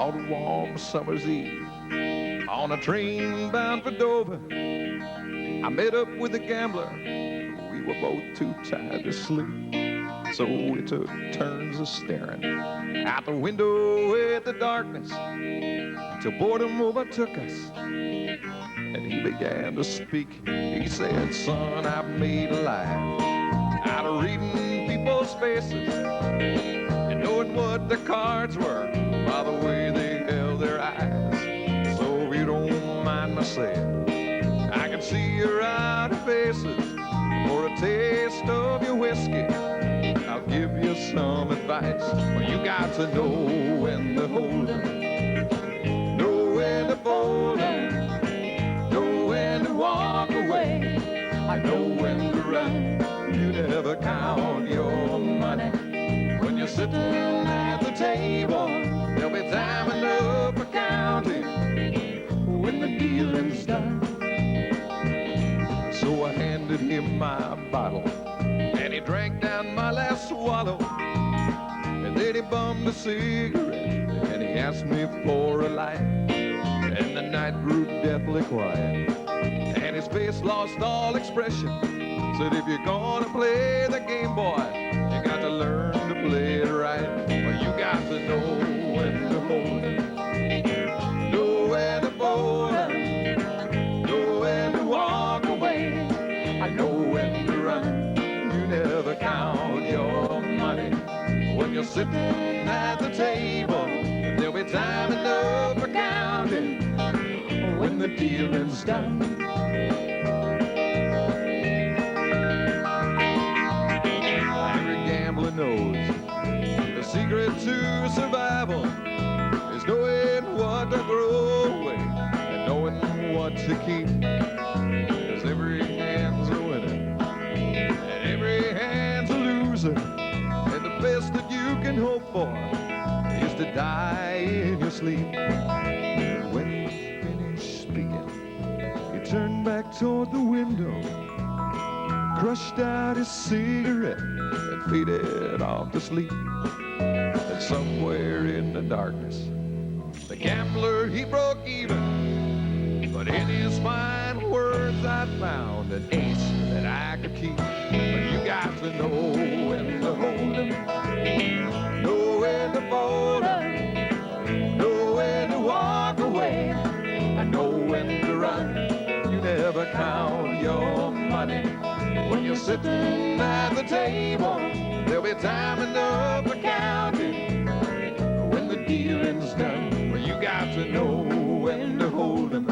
on a warm summer's eve. On a train bound for Dover, I met up with a gambler. We were both too tired to sleep, so we took turns of staring out the window at the darkness until boredom overtook us. And he began to speak. He said, "Son, I've made a life out of reading people's faces and knowing what their cards were by the way they held their eyes. So if you don't mind my saying, I can see your outer faces. For a taste of your whiskey, I'll give you some advice. Well, you got to know when to hold 'em, know when to fold 'em, know when to walk away. I know when to run. You never count your money when you're sitting at the table. There'll be time enough for counting when the dealing's done." So I handed him my bottle, and he drank down my last swallow. And then he bummed a cigarette, and he asked me for a light. And the night grew deathly quiet, and his face lost all expression. Said, "If you're gonna play the game, boy, you got to learn to play it right. Well, you got to know when to hold it, know when to fold it, know when to walk away. I know when to run. You never count your money when you're sitting at the table. There'll be time enough for counting when the dealing's done." Every gambler knows the secret to survival is knowing what to throw away and knowing what to keep. 'Cause every hand's a winner and every hand's a loser, and the best that you can hope for is to die in your sleep. When you finish speaking, he turned back toward the window, crushed out his cigarette, and faded off to sleep. And somewhere in the darkness, the gambler, he broke even. But in his final words, I found an ace that I could keep. But you got to know when to hold 'em, know when to fold 'em, know when to walk away, and know when to run. You never count your money when you're sitting at the table. There'll be time enough for counting when the dealing's done. Well, you got to know when to hold 'em,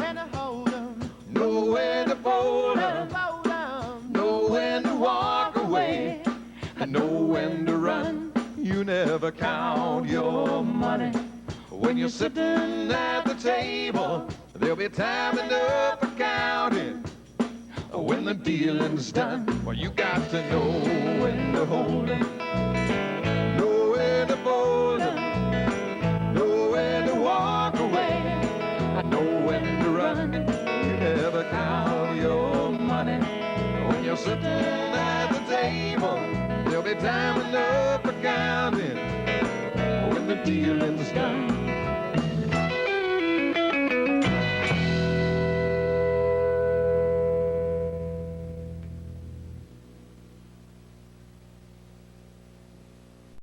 know when to fold 'em, know when to walk away, and know when to run. You never count your money when you're sitting at the table. There'll be time enough for counting when the dealing's done. Well, you got to know when to hold 'em, know when to fold 'em, know when to walk away, and know when to run. You never count your money when you're sitting at the table. There'll be time enough for counting when the dealing's done.